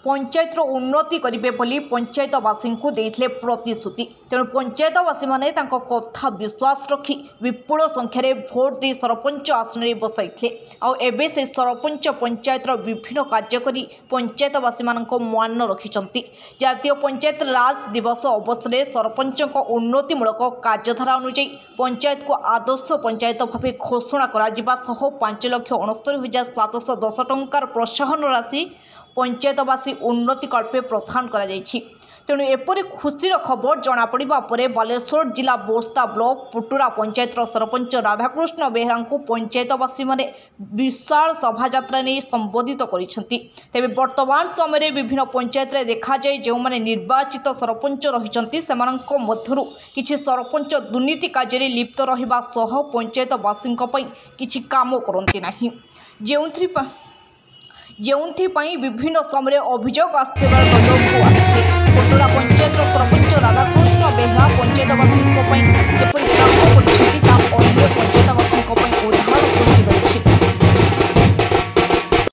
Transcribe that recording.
पंचायतर उन्नति करेंगे बोली पंचायतवासी को देते प्रतिश्रुति। तेणु पंचायतवासी मैंने कथा विश्वास रखी विपुल संख्यार भोट दे सरपंच आसन में बसाई आबे से सरपंच पंचायतर विभिन्न कार्य कर पंचायतवासी मान रखिंट। जातीय पंचायत राज दिवस अवसर में सरपंच उन्नतिमूलक कार्यधारा अनुଯାयी पंचायत को आदर्श पंचायत भाव घोषणा कर 5,69,710 टंकार प्रोत्साहन राशि पंचायतवासी उन्नति कल्पे प्रदान करा जायछि। तेणु एपरी खुशी खबर जनापड़ा पर बालेश्वर जिला बोस्ता ब्लॉक पुटुरा पंचायतर सरपंच राधाकृष्ण बेहरा को पंचायतवासी माने विशाल शोभायात्रा नहीं संबोधित करिसेंति। तेबे वर्तमान समय विभिन्न पंचायत रे देखा जाए जो माने निर्वाचित सरपंच रहिसेंति सेमानंको मध्यरु किछि सरपंच दुर्नीति कार्य लिप्त रहिबा सह पंचायतवासी किछि काम करंती नाही, जेउथि विभिन्न समय अभियोग आसुथिबार